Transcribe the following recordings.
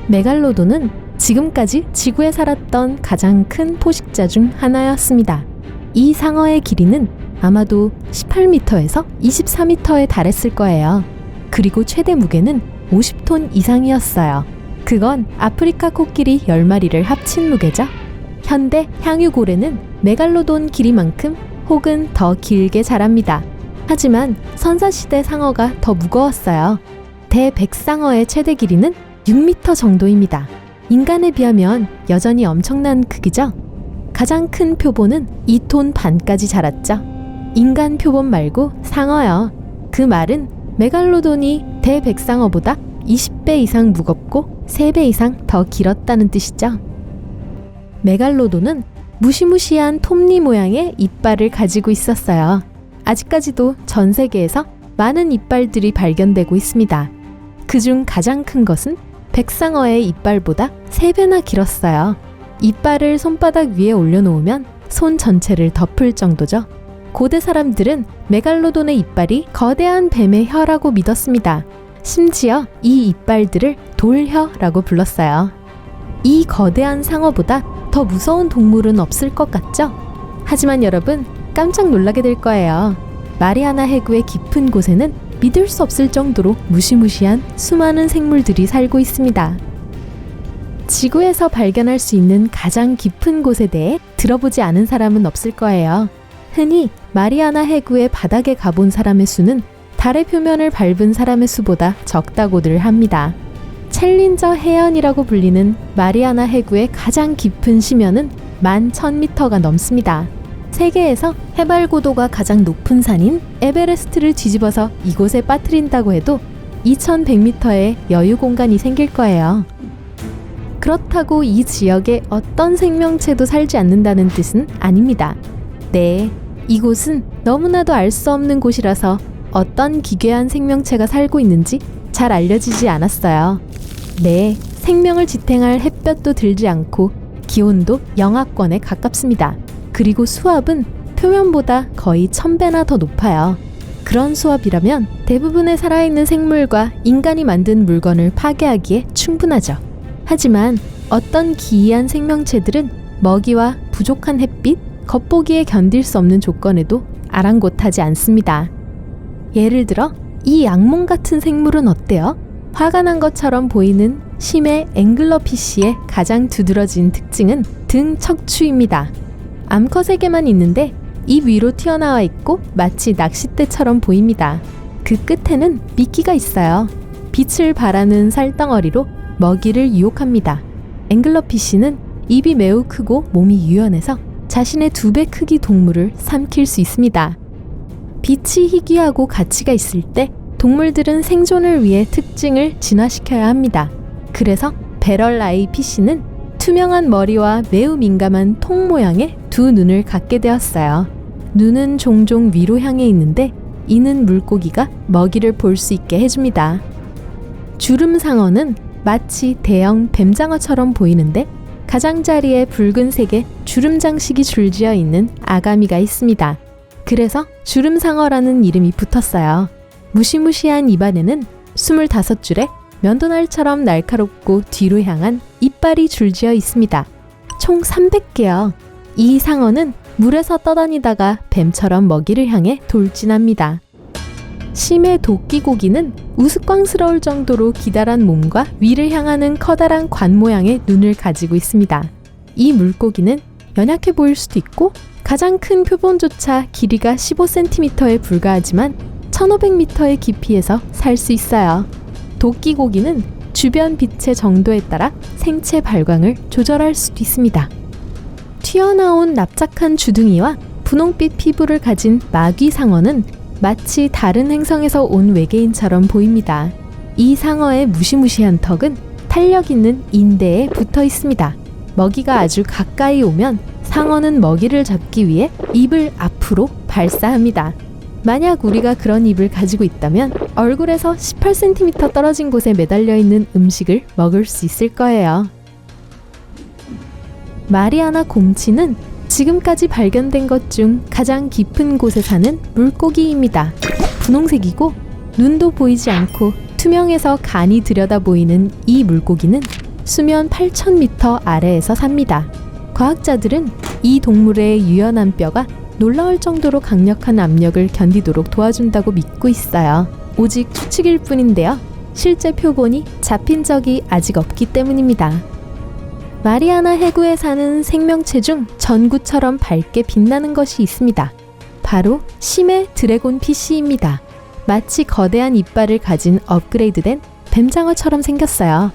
메갈로돈은 지금까지 지구에 살았던 가장 큰 포식자 중 하나였습니다. 이 상어의 길이는 아마도 18m에서 24m에 달했을 거예요. 그리고 최대 무게는 50톤 이상이었어요. 그건 아프리카 코끼리 10마리를 합친 무게죠. 현대 향유고래는 메갈로돈 길이만큼 혹은 더 길게 자랍니다. 하지만 선사시대 상어가 더 무거웠어요. 대백상어의 최대 길이는 6m 정도입니다. 인간에 비하면 여전히 엄청난 크기죠. 가장 큰 표본은 2톤 반까지 자랐죠. 인간 표본 말고 상어요. 그 말은 메갈로돈이 대백상어보다 20배 이상 무겁고 3배 이상 더 길었다는 뜻이죠. 메갈로돈은 무시무시한 톱니 모양의 이빨을 가지고 있었어요. 아직까지도 전 세계에서 많은 이빨들이 발견되고 있습니다. 그중 가장 큰 것은 백상어의 이빨보다 3배나 길었어요. 이빨을 손바닥 위에 올려놓으면 손 전체를 덮을 정도죠. 고대 사람들은 메갈로돈의 이빨이 거대한 뱀의 혀라고 믿었습니다. 심지어 이 이빨들을 돌혀라고 불렀어요. 이 거대한 상어보다 더 무서운 동물은 없을 것 같죠? 하지만 여러분, 깜짝 놀라게 될 거예요. 마리아나 해구의 깊은 곳에는 믿을 수 없을 정도로 무시무시한 수많은 생물들이 살고 있습니다. 지구에서 발견할 수 있는 가장 깊은 곳에 대해 들어보지 않은 사람은 없을 거예요. 흔히 마리아나 해구의 바닥에 가본 사람의 수는 달의 표면을 밟은 사람의 수보다 적다고들 합니다. 챌린저 해안이라고 불리는 마리아나 해구의 가장 깊은 심연은 11,000m가 넘습니다. 세계에서 해발 고도가 가장 높은 산인 에베레스트를 뒤집어서 이곳에 빠뜨린다고 해도 2100m의 여유 공간이 생길 거예요. 그렇다고 이 지역에 어떤 생명체도 살지 않는다는 뜻은 아닙니다. 네, 이곳은 너무나도 알 수 없는 곳이라서 어떤 기괴한 생명체가 살고 있는지 잘 알려지지 않았어요. 네, 생명을 지탱할 햇볕도 들지 않고 기온도 영하권에 가깝습니다. 그리고 수압은 표면보다 거의 1000배나 더 높아요. 그런 수압이라면 대부분의 살아있는 생물과 인간이 만든 물건을 파괴하기에 충분하죠. 하지만 어떤 기이한 생명체들은 먹이와 부족한 햇빛, 겉보기에 견딜 수 없는 조건에도 아랑곳하지 않습니다. 예를 들어 이 악몽 같은 생물은 어때요? 화가 난 것처럼 보이는 심해 앵글러피쉬의 가장 두드러진 특징은 등 척추입니다. 암컷에게만 있는데 입 위로 튀어나와 있고 마치 낚싯대처럼 보입니다. 그 끝에는 미끼가 있어요. 빛을 발하는 살덩어리로 먹이를 유혹합니다. 앵글러피쉬는 입이 매우 크고 몸이 유연해서 자신의 2배 크기 동물을 삼킬 수 있습니다. 빛이 희귀하고 가치가 있을 때 동물들은 생존을 위해 특징을 진화시켜야 합니다. 그래서 배럴 아이 피쉬는 투명한 머리와 매우 민감한 통 모양의 2 눈을 갖게 되었어요. 눈은 종종 위로 향해 있는데 이는 물고기가 먹이를 볼 수 있게 해줍니다. 주름상어는 마치 대형 뱀장어처럼 보이는데 가장자리에 붉은색의 주름 장식이 줄지어 있는 아가미가 있습니다. 그래서 주름상어라는 이름이 붙었어요. 무시무시한 입안에는 25줄의 면도날처럼 날카롭고 뒤로 향한 이빨이 줄지어 있습니다. 총 300개요. 이 상어는 물에서 떠다니다가 뱀처럼 먹이를 향해 돌진합니다. 심해 도끼고기는 우스꽝스러울 정도로 기다란 몸과 위를 향하는 커다란 관 모양의 눈을 가지고 있습니다. 이 물고기는 연약해 보일 수도 있고 가장 큰 표본조차 길이가 15cm에 불과하지만 1500m의 깊이에서 살 수 있어요. 도끼고기는 주변 빛의 정도에 따라 생체 발광을 조절할 수도 있습니다. 튀어나온 납작한 주둥이와 분홍빛 피부를 가진 마귀상어는 마치 다른 행성에서 온 외계인처럼 보입니다. 이 상어의 무시무시한 턱은 탄력 있는 인대에 붙어 있습니다. 먹이가 아주 가까이 오면 상어는 먹이를 잡기 위해 입을 앞으로 발사합니다. 만약 우리가 그런 입을 가지고 있다면 얼굴에서 18cm 떨어진 곳에 매달려 있는 음식을 먹을 수 있을 거예요. 마리아나 곰치는 지금까지 발견된 것 중 가장 깊은 곳에 사는 물고기입니다. 분홍색이고 눈도 보이지 않고 투명해서 간이 들여다 보이는 이 물고기는 수면 8,000m 아래에서 삽니다. 과학자들은 이 동물의 유연한 뼈가 놀라울 정도로 강력한 압력을 견디도록 도와준다고 믿고 있어요. 오직 추측일 뿐인데요. 실제 표본이 잡힌 적이 아직 없기 때문입니다. 마리아나 해구에 사는 생명체 중 전구처럼 밝게 빛나는 것이 있습니다. 바로 심해 드래곤 피쉬입니다. 마치 거대한 이빨을 가진 업그레이드된 뱀장어처럼 생겼어요.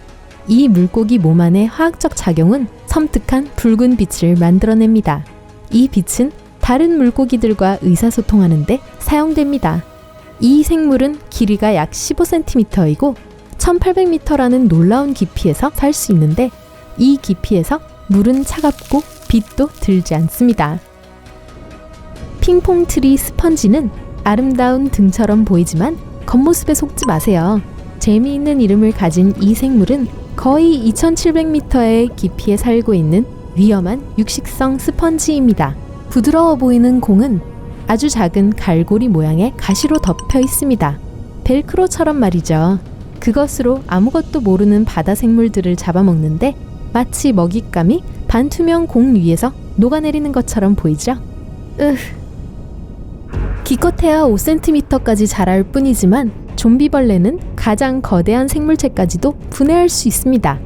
이 물고기 몸 안의 화학적 작용은 섬뜩한 붉은 빛을 만들어냅니다. 이 빛은 다른 물고기들과 의사소통하는 데 사용됩니다. 이 생물은 길이가 약 15cm이고 1800m라는 놀라운 깊이에서 살 수 있는데 이 깊이에서 물은 차갑고 빛도 들지 않습니다. 핑퐁트리 스펀지는 아름다운 등처럼 보이지만 겉모습에 속지 마세요. 재미있는 이름을 가진 이 생물은 거의 2700m의 깊이에 살고 있는 위험한 육식성 스펀지입니다. 부드러워 보이는 공은 아주 작은 갈고리 모양의 가시로 덮여 있습니다. 벨크로처럼 말이죠. 그것으로 아무것도 모르는 바다 생물들을 잡아먹는데 마치 먹잇감이 반투명 공 위에서 녹아내리는 것처럼 보이죠? 기껏해야 5cm까지 자랄 뿐이지만 좀비벌레는 가장 거대한 생물체까지도 분해할 수 있습니다.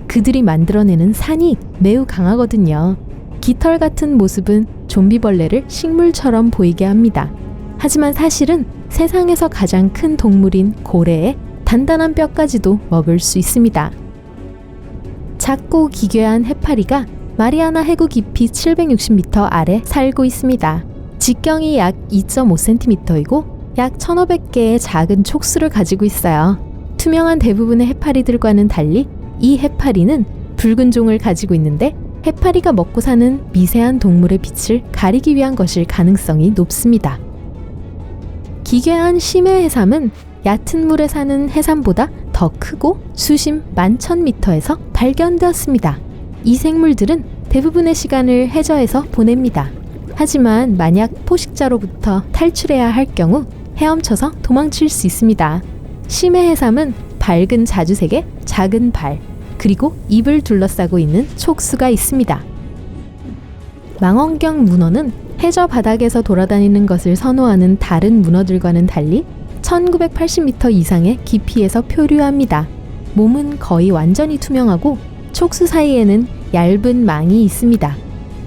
그들이 만들어내는 산이 매우 강하거든요. 깃털 같은 모습은 좀비벌레를 식물처럼 보이게 합니다. 하지만 사실은 세상에서 가장 큰 동물인 고래의 단단한 뼈까지도 먹을 수 있습니다. 작고 기괴한 해파리가 마리아나 해구 깊이 760m 아래 살고 있습니다. 직경이 약 2.5cm이고 약 1,500개의 작은 촉수를 가지고 있어요. 투명한 대부분의 해파리들과는 달리 이 해파리는 붉은 종을 가지고 있는데 해파리가 먹고 사는 미세한 동물의 빛을 가리기 위한 것일 가능성이 높습니다. 기괴한 심해 해삼은 얕은 물에 사는 해삼보다 더 크고 수심 11,000m에서 발견되었습니다. 이 생물들은 대부분의 시간을 해저에서 보냅니다. 하지만 만약 포식자로부터 탈출해야 할 경우 헤엄쳐서 도망칠 수 있습니다. 심해 해삼은 밝은 자주색의 작은 발, 그리고 입을 둘러싸고 있는 촉수가 있습니다. 망원경 문어는 해저 바닥에서 돌아다니는 것을 선호하는 다른 문어들과는 달리 1980m 이상의 깊이에서 표류합니다. 몸은 거의 완전히 투명하고 촉수 사이에는 얇은 망이 있습니다.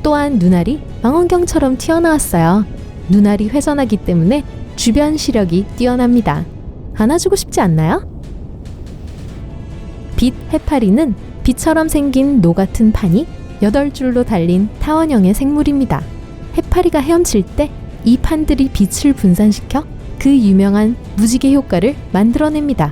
또한 눈알이 망원경처럼 튀어나왔어요. 눈알이 회전하기 때문에 주변 시력이 뛰어납니다. 안아주고 싶지 않나요? 빛 해파리는 빛처럼 생긴 노 같은 판이 8줄로 달린 타원형의 생물입니다. 해파리가 헤엄칠 때 이 판들이 빛을 분산시켜 그 유명한 무지개 효과를 만들어냅니다.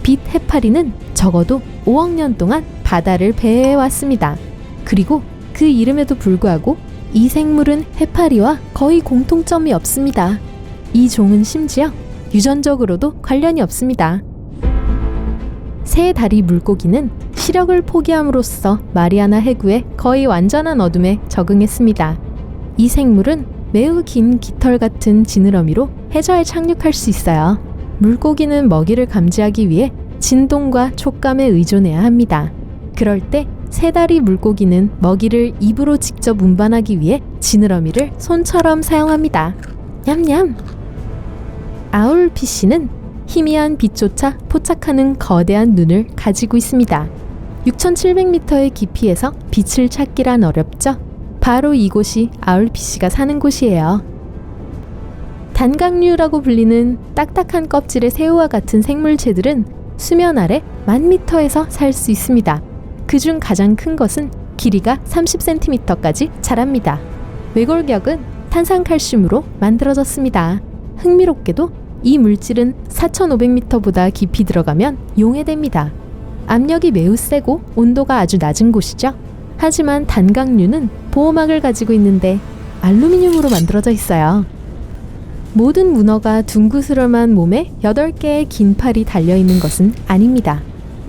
빛 해파리는 적어도 5억 년 동안 바다를 배회해왔습니다. 그리고 그 이름에도 불구하고 이 생물은 해파리와 거의 공통점이 없습니다. 이 종은 심지어 유전적으로도 관련이 없습니다. 새 다리 물고기는 시력을 포기함으로써 마리아나 해구의 거의 완전한 어둠에 적응했습니다. 이 생물은 매우 긴 깃털 같은 지느러미로 해저에 착륙할 수 있어요. 물고기는 먹이를 감지하기 위해 진동과 촉감에 의존해야 합니다. 그럴 때 새 다리 물고기는 먹이를 입으로 직접 운반하기 위해 지느러미를 손처럼 사용합니다. 냠냠! 아울피쉬는 희미한 빛조차 포착하는 거대한 눈을 가지고 있습니다. 6,700m의 깊이에서 빛을 찾기란 어렵죠? 바로 이곳이 아울피쉬가 사는 곳이에요. 단각류라고 불리는 딱딱한 껍질의 새우와 같은 생물체들은 수면 아래 10,000m에서 살 수 있습니다. 그중 가장 큰 것은 길이가 30cm까지 자랍니다. 외골격은 탄산칼슘으로 만들어졌습니다. 흥미롭게도 이 물질은 4,500m보다 깊이 들어가면 용해됩니다. 압력이 매우 세고 온도가 아주 낮은 곳이죠. 하지만 단각류는 보호막을 가지고 있는데 알루미늄으로 만들어져 있어요. 모든 문어가 둥그스름한 몸에 8개의 긴 팔이 달려있는 것은 아닙니다.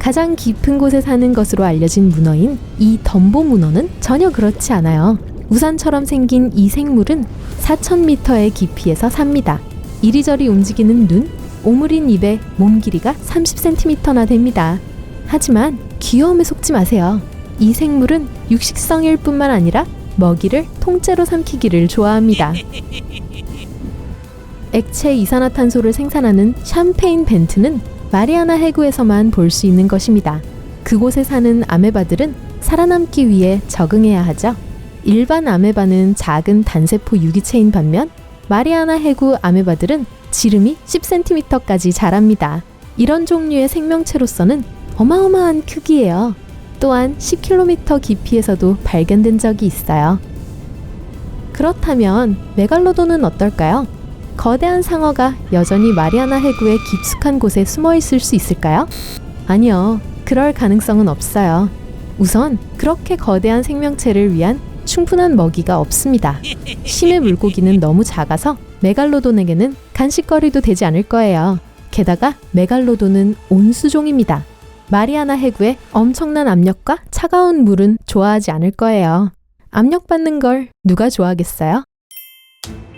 가장 깊은 곳에 사는 것으로 알려진 문어인 이 덤보 문어는 전혀 그렇지 않아요. 우산처럼 생긴 이 생물은 4,000m의 깊이에서 삽니다. 이리저리 움직이는 눈, 오므린 입에 몸 길이가 30cm나 됩니다. 하지만 귀여움에 속지 마세요. 이 생물은 육식성일 뿐만 아니라 먹이를 통째로 삼키기를 좋아합니다. 액체 이산화탄소를 생산하는 샴페인 벤트는 마리아나 해구에서만 볼 수 있는 것입니다. 그곳에 사는 아메바들은 살아남기 위해 적응해야 하죠. 일반 아메바는 작은 단세포 유기체인 반면 마리아나 해구 아메바들은 지름이 10cm까지 자랍니다. 이런 종류의 생명체로서는 어마어마한 크기예요. 또한 10km 깊이에서도 발견된 적이 있어요. 그렇다면 메갈로돈은 어떨까요? 거대한 상어가 여전히 마리아나 해구의 깊숙한 곳에 숨어 있을 수 있을까요? 아니요, 그럴 가능성은 없어요. 우선 그렇게 거대한 생명체를 위한 충분한 먹이가 없습니다. 심해 물고기는 너무 작아서 메갈로돈에게는 간식거리도 되지 않을 거예요. 게다가 메갈로돈은 온수종입니다. 마리아나 해구의 엄청난 압력과 차가운 물은 좋아하지 않을 거예요. 압력받는 걸 누가 좋아하겠어요?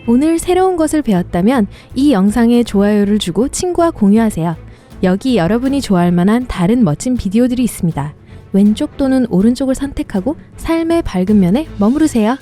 오늘 새로운 것을 배웠다면 이 영상에 좋아요를 주고 친구와 공유하세요. 여기 여러분이 좋아할 만한 다른 멋진 비디오들이 있습니다. 왼쪽 또는 오른쪽을 선택하고 삶의 밝은 면에 머무르세요.